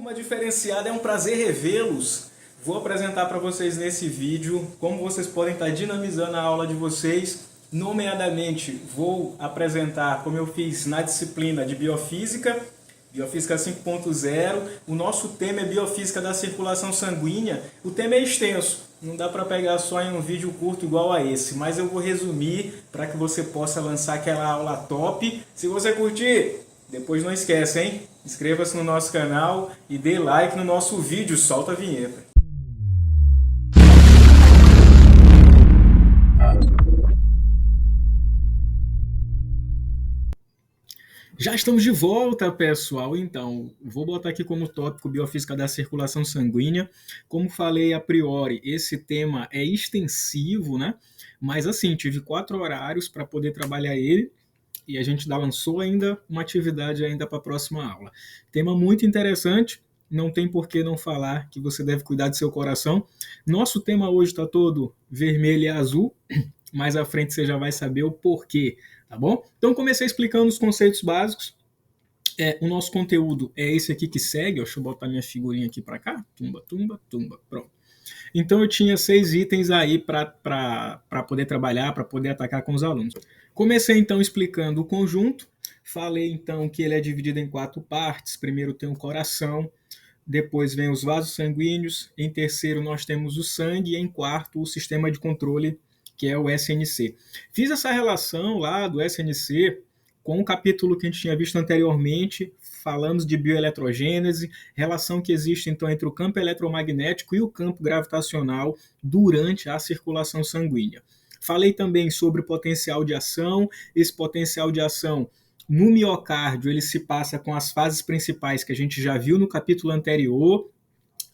Turma diferenciada, é um prazer revê-los. Vou apresentar para vocês nesse vídeo como vocês podem estar dinamizando a aula de vocês. Nomeadamente, vou apresentar como eu fiz na disciplina de Biofísica, Biofísica 5.0. O nosso tema é Biofísica da Circulação Sanguínea. O tema é extenso, não dá para pegar só em um vídeo curto igual a esse, mas eu vou resumir para que você possa lançar aquela aula top. Se você curtir, depois não esquece, hein? Inscreva-se no nosso canal e dê like no nosso vídeo. Solta a vinheta. Já estamos de volta, pessoal. Então, vou botar aqui como tópico Biofísica da Circulação Sanguínea. Como falei a priori, esse tema é extensivo, né? Mas assim, tive 4 horários para poder trabalhar ele. E a gente lançou ainda uma atividade ainda para a próxima aula. Tema muito interessante, não tem por que não falar que você deve cuidar do seu coração. Nosso tema hoje está todo vermelho e azul, mais à frente você já vai saber o porquê, tá bom? Então comecei explicando os conceitos básicos. O nosso conteúdo é esse aqui que segue, deixa eu botar minha figurinha aqui para cá, tumba, tumba, tumba, pronto. Então eu tinha 6 itens aí para poder trabalhar, para poder atacar com os alunos. Comecei então explicando o conjunto, falei então que ele é dividido em 4 partes. Primeiro tem o coração, depois vem os vasos sanguíneos, em terceiro nós temos o sangue e em quarto o sistema de controle, que é o SNC. Fiz essa relação lá do SNC com o capítulo que a gente tinha visto anteriormente. Falamos de bioeletrogênese, relação que existe então entre o campo eletromagnético e o campo gravitacional durante a circulação sanguínea. Falei também sobre o potencial de ação. Esse potencial de ação no miocárdio ele se passa com as fases principais que a gente já viu no capítulo anterior,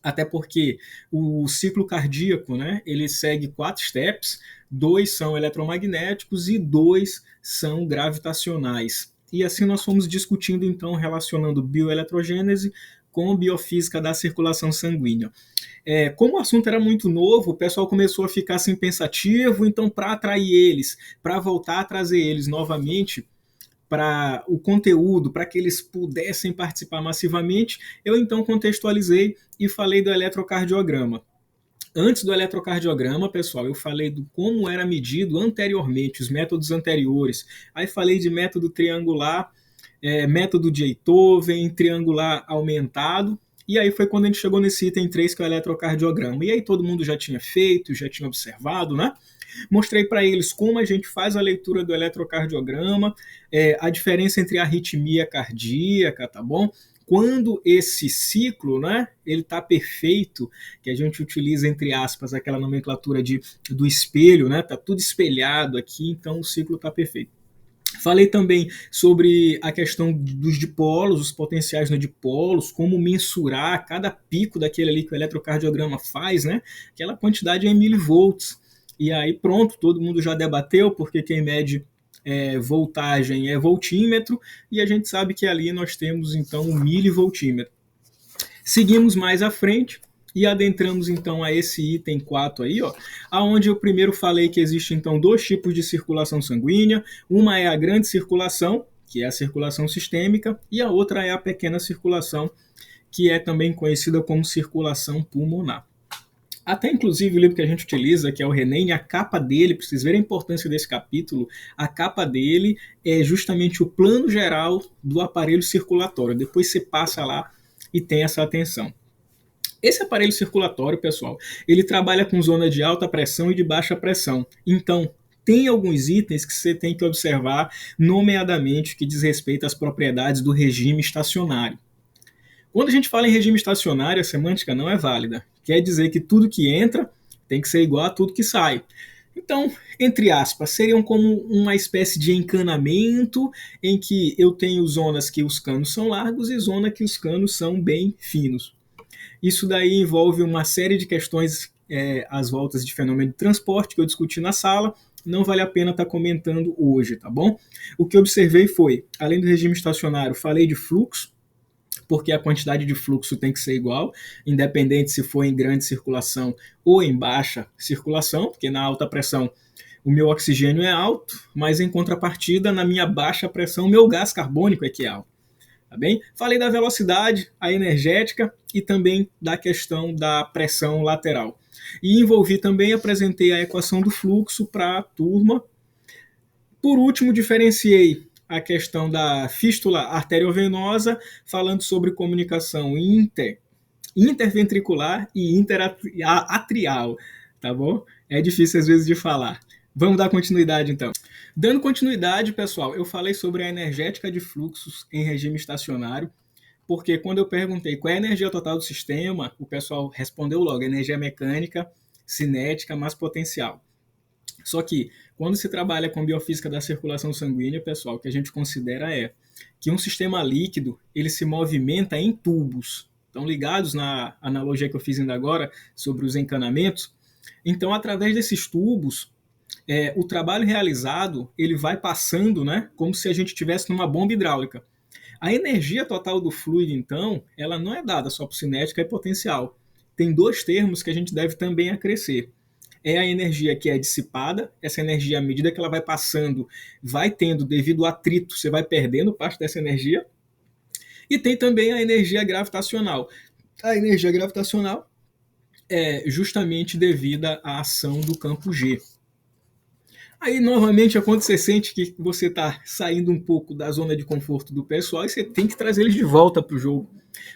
até porque o ciclo cardíaco, né, ele segue 4 steps, 2 são eletromagnéticos e 2 são gravitacionais. E assim nós fomos discutindo, então, relacionando bioeletrogênese com biofísica da circulação sanguínea. Como o assunto era muito novo, o pessoal começou a ficar assim pensativo, então para atrair eles, para voltar a trazer eles novamente para o conteúdo, para que eles pudessem participar massivamente, eu então contextualizei e falei do eletrocardiograma. Antes do eletrocardiograma, pessoal, eu falei do como era medido anteriormente, os métodos anteriores. Aí falei de método triangular, método de Einthoven, triangular aumentado. E aí foi quando a gente chegou nesse item 3, que é o eletrocardiograma. E aí todo mundo já tinha feito, já tinha observado, né? Mostrei para eles como a gente faz a leitura do eletrocardiograma, a diferença entre arritmia cardíaca, tá bom? Quando esse ciclo, né, ele está perfeito, que a gente utiliza, entre aspas, aquela nomenclatura do espelho, né, tá tudo espelhado aqui, então o ciclo está perfeito. Falei também sobre a questão dos dipolos, os potenciais no dipolos, como mensurar cada pico daquele ali que o eletrocardiograma faz, né, aquela quantidade em milivolts. E aí pronto, todo mundo já debateu, porque quem mede voltagem é voltímetro, e a gente sabe que ali nós temos então o milivoltímetro. Seguimos mais à frente e adentramos então a esse item 4 aí, ó, aonde eu primeiro falei que existe então 2 tipos de circulação sanguínea. Uma é a grande circulação, que é a circulação sistêmica, e a outra é a pequena circulação, que é também conhecida como circulação pulmonar. Até inclusive o livro que a gente utiliza, que é o Renane, a capa dele, para vocês verem a importância desse capítulo, a capa dele é justamente o plano geral do aparelho circulatório. Depois você passa lá e tem essa atenção. Esse aparelho circulatório, pessoal, ele trabalha com zona de alta pressão e de baixa pressão. Então, tem alguns itens que você tem que observar, nomeadamente que diz respeito às propriedades do regime estacionário. Quando a gente fala em regime estacionário, a semântica não é válida. Quer dizer que tudo que entra tem que ser igual a tudo que sai. Então, entre aspas, seriam como uma espécie de encanamento em que eu tenho zonas que os canos são largos e zona que os canos são bem finos. Isso daí envolve uma série de questões às voltas de fenômeno de transporte que eu discuti na sala. Não vale a pena estar comentando hoje, tá bom? O que eu observei foi, além do regime estacionário, falei de fluxo, porque a quantidade de fluxo tem que ser igual, independente se for em grande circulação ou em baixa circulação, porque na alta pressão o meu oxigênio é alto, mas em contrapartida, na minha baixa pressão, o meu gás carbônico é que é alto. Tá bem? Falei da velocidade, a energética e também da questão da pressão lateral. E envolvi também, apresentei a equação do fluxo para a turma. Por último, diferenciei a questão da fístula arteriovenosa, falando sobre comunicação interventricular e interatrial, tá bom? É difícil às vezes de falar. Vamos dar continuidade então. Dando continuidade, pessoal, eu falei sobre a energética de fluxos em regime estacionário, porque quando eu perguntei qual é a energia total do sistema, o pessoal respondeu logo: energia mecânica, cinética, mais potencial. Só que, quando se trabalha com biofísica da circulação sanguínea, pessoal, o que a gente considera é que um sistema líquido, ele se movimenta em tubos. Estão ligados na analogia que eu fiz ainda agora sobre os encanamentos? Então, através desses tubos, o trabalho realizado, ele vai passando, né, como se a gente estivesse numa bomba hidráulica. A energia total do fluido, então, ela não é dada só por cinética e potencial. Tem dois termos que a gente deve também acrescer. É a energia que é dissipada, essa energia, à medida que ela vai passando, vai tendo, devido ao atrito, você vai perdendo parte dessa energia. E tem também a energia gravitacional. A energia gravitacional é justamente devida à ação do campo G. Aí, novamente, é quando você sente que você está saindo um pouco da zona de conforto do pessoal e você tem que trazer eles de volta para o jogo.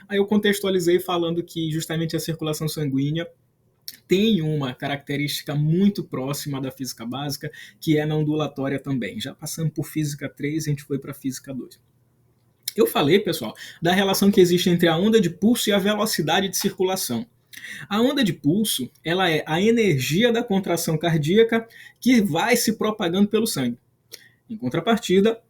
Aí eu contextualizei falando que justamente a circulação sanguínea tem uma característica muito próxima da física básica, que é na ondulatória também. Já passando por física 3, a gente foi para física 2. Eu falei, pessoal, da relação que existe entre a onda de pulso e a velocidade de circulação. A onda de pulso, ela é a energia da contração cardíaca que vai se propagando pelo sangue. Em contrapartida,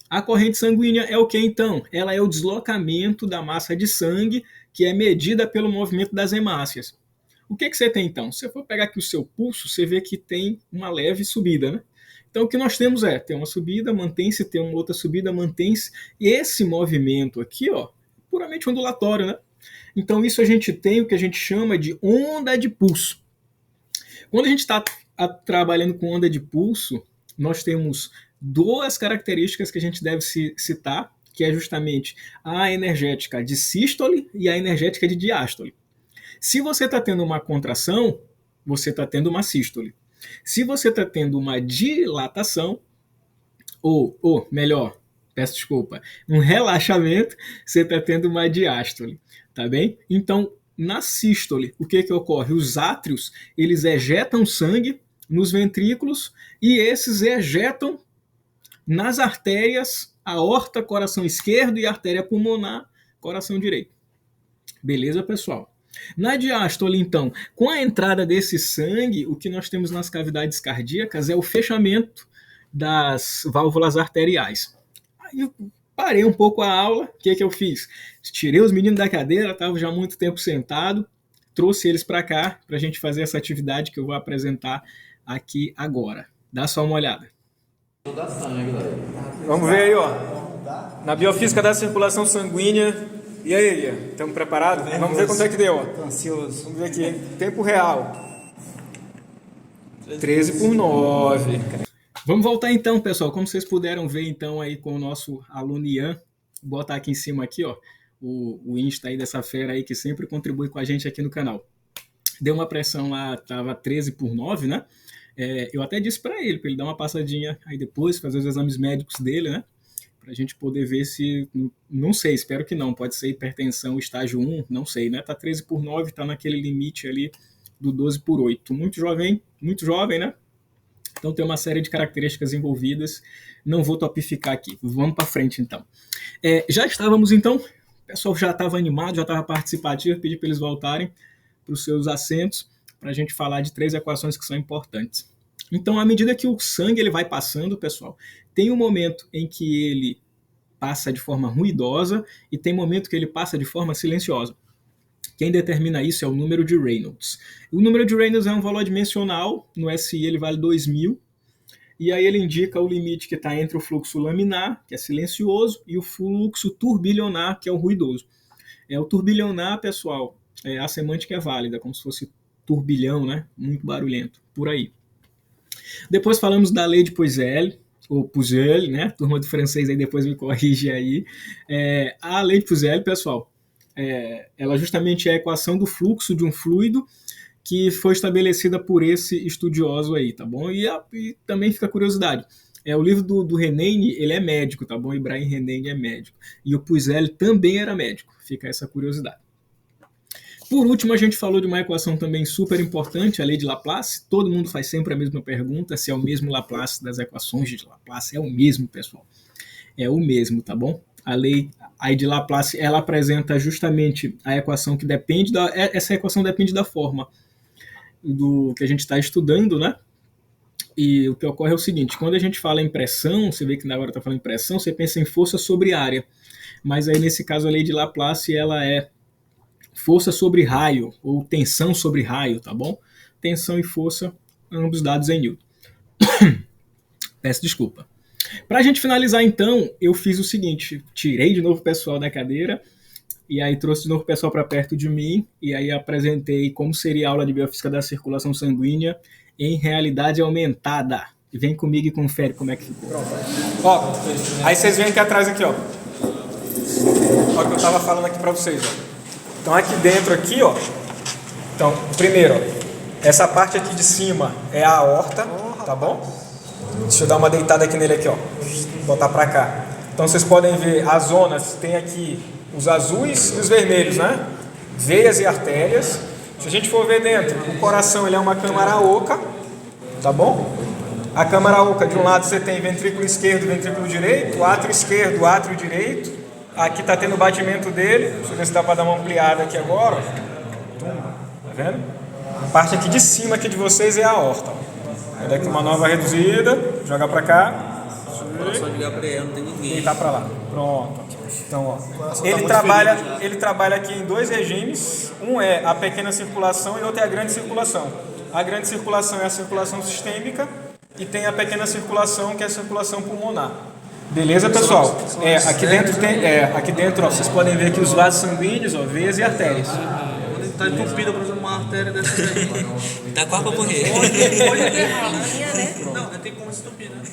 a corrente sanguínea é o que então? Ela é o deslocamento da massa de sangue que é medida pelo movimento das hemácias. O que você tem então? Se você for pegar aqui o seu pulso, você vê que tem uma leve subida, né? Então o que nós temos tem uma subida, mantém-se, tem uma outra subida, mantém-se. E esse movimento aqui, ó, puramente ondulatório, né? Então isso a gente tem o que a gente chama de onda de pulso. Quando a gente está trabalhando com onda de pulso, nós temos duas características que a gente deve citar, que é justamente a energética de sístole e a energética de diástole. Se você está tendo uma contração, você está tendo uma sístole. Se você está tendo uma dilatação, ou melhor, peço desculpa, um relaxamento, você está tendo uma diástole, tá bem? Então, na sístole, o que ocorre? Os átrios, eles ejetam sangue nos ventrículos e esses ejetam nas artérias, aorta, coração esquerdo e artéria pulmonar, coração direito. Beleza, pessoal? Na diástole, então, com a entrada desse sangue, o que nós temos nas cavidades cardíacas é o fechamento das válvulas arteriais. Aí eu parei um pouco a aula, o que eu fiz? Tirei os meninos da cadeira, estava já há muito tempo sentado, trouxe eles para cá para a gente fazer essa atividade que eu vou apresentar aqui agora. Dá só uma olhada. Vamos ver aí, ó. Na biofísica da circulação sanguínea. E aí, Elia? Estamos preparados? Vamos ver quanto é que deu. Tô ansioso. Vamos ver aqui. Tempo real. 13/9. Vamos voltar então, pessoal. Como vocês puderam ver então aí com o nosso aluno Ian, vou botar aqui em cima aqui, ó, o Insta aí dessa fera aí que sempre contribui com a gente aqui no canal. Deu uma pressão lá, tava 13/9, né? Eu até disse para ele dar uma passadinha aí depois, fazer os exames médicos dele, né? Pra gente poder ver se, não sei, espero que não, pode ser hipertensão estágio 1, não sei, né? Tá 13/9, tá naquele limite ali do 12/8. Muito jovem, né? Então tem uma série de características envolvidas, não vou topificar aqui, vamos para frente então. Já estávamos então, o pessoal já estava animado, já estava participativo, pedi para eles voltarem para os seus assentos, para a gente falar de 3 equações que são importantes. Então, à medida que o sangue ele vai passando, pessoal, tem um momento em que ele passa de forma ruidosa e tem momento que ele passa de forma silenciosa. Quem determina isso é o número de Reynolds. O número de Reynolds é um valor dimensional, no SI ele vale 2000, e aí ele indica o limite que está entre o fluxo laminar, que é silencioso, e o fluxo turbilionar, que é o ruidoso. O turbilionar, pessoal, a semântica é válida, como se fosse turbilhão, né? Muito barulhento, por aí. Depois falamos da lei de Poiseuille, ou Puzel, né? Turma do francês aí depois me corrige aí. A lei de Puzel, pessoal, ela justamente é a equação do fluxo de um fluido que foi estabelecida por esse estudioso aí, tá bom? E também fica a curiosidade. O livro do Renane, ele é médico, tá bom? Ibrahim Renane é médico. E o Puzel também era médico. Fica essa curiosidade. Por último, a gente falou de uma equação também super importante, a lei de Laplace. Todo mundo faz sempre a mesma pergunta, se é o mesmo Laplace das equações de Laplace. É o mesmo, pessoal. É o mesmo, tá bom? A lei aí de Laplace, ela apresenta justamente a equação que depende da... Essa equação depende da forma do que a gente está estudando, né? E o que ocorre é o seguinte, quando a gente fala em pressão, você vê que agora está falando em pressão, você pensa em força sobre área. Mas aí, nesse caso, a lei de Laplace, ela é força sobre raio, ou tensão sobre raio, tá bom? Tensão e força, ambos dados em Newton. Peço desculpa. Para a gente finalizar, então, eu fiz o seguinte, tirei de novo o pessoal da cadeira, e aí trouxe de novo o pessoal para perto de mim, e aí apresentei como seria a aula de biofísica da circulação sanguínea em realidade aumentada. E vem comigo e confere como é que ficou. Pronto. Ó, aí vocês vêm aqui atrás aqui, ó. Olha o que eu estava falando aqui para vocês, ó. Então aqui dentro aqui, ó. Então, primeiro, ó, essa parte aqui de cima é a aorta, tá bom? Deixa eu dar uma deitada aqui nele aqui, ó. Botar para cá. Então vocês podem ver as zonas, tem aqui os azuis e os vermelhos, né? Veias e artérias. Se a gente for ver dentro, o coração ele é uma câmara oca, tá bom? A câmara oca, de um lado você tem ventrículo esquerdo e ventrículo direito, átrio esquerdo, átrio direito. Aqui está tendo o batimento dele. Deixa eu ver se dá para dar uma ampliada aqui agora. Tá vendo? A parte aqui de cima aqui de vocês é a aorta. Olha aqui uma nova reduzida. Joga para cá. Só ligar para ele, não tem ninguém. E tá para lá. Pronto. Então, ó. Ele trabalha aqui em dois regimes. Um é a pequena circulação e outro é a grande circulação. A grande circulação é a circulação sistêmica e tem a pequena circulação que é a circulação pulmonar. Beleza, pessoal? Aqui dentro, ó, vocês podem ver aqui os vasos sanguíneos, ó, veias e artérias. Quando ele tá entupido, por exemplo, uma artéria dessa daí. Tá quase pra morrer. Pode enterrar, né? Não, tem como se entupir, né?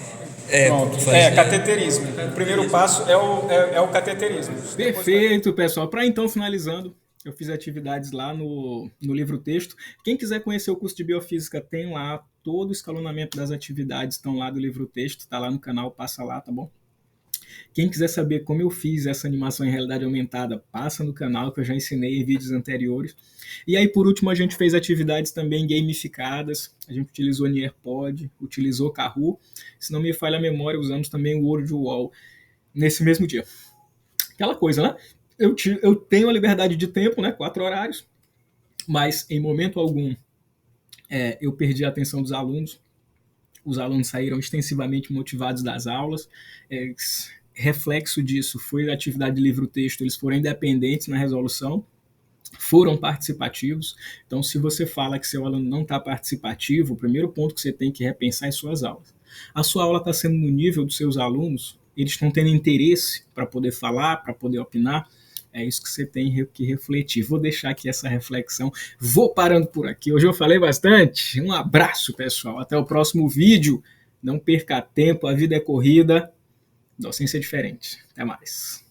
Pronto. Cateterismo. O primeiro passo é o cateterismo. Perfeito, pessoal. Para então, finalizando, eu fiz atividades lá no livro texto. Quem quiser conhecer o curso de biofísica, tem lá todo o escalonamento das atividades, estão lá do livro texto, tá lá no canal, passa lá, tá bom? Quem quiser saber como eu fiz essa animação em realidade aumentada, passa no canal que eu já ensinei em vídeos anteriores. E aí, por último, a gente fez atividades também gamificadas. A gente utilizou Nearpod, utilizou Kahoot. Se não me falha a memória, usamos também o WordWall nesse mesmo dia. Aquela coisa, né? Eu tenho a liberdade de tempo, né? 4 horários, mas em momento algum eu perdi a atenção dos alunos. Os alunos saíram extensivamente motivados das aulas. Reflexo disso foi a atividade de livro-texto, eles foram independentes na resolução, foram participativos. Então, se você fala que seu aluno não está participativo, o primeiro ponto que você tem que repensar é suas aulas. A sua aula está sendo no nível dos seus alunos, eles estão tendo interesse para poder falar, para poder opinar. É isso que você tem que refletir. Vou deixar aqui essa reflexão. Vou parando por aqui. Hoje eu falei bastante. Um abraço, pessoal. Até o próximo vídeo. Não perca tempo. A vida é corrida. Docência é diferente. Até mais.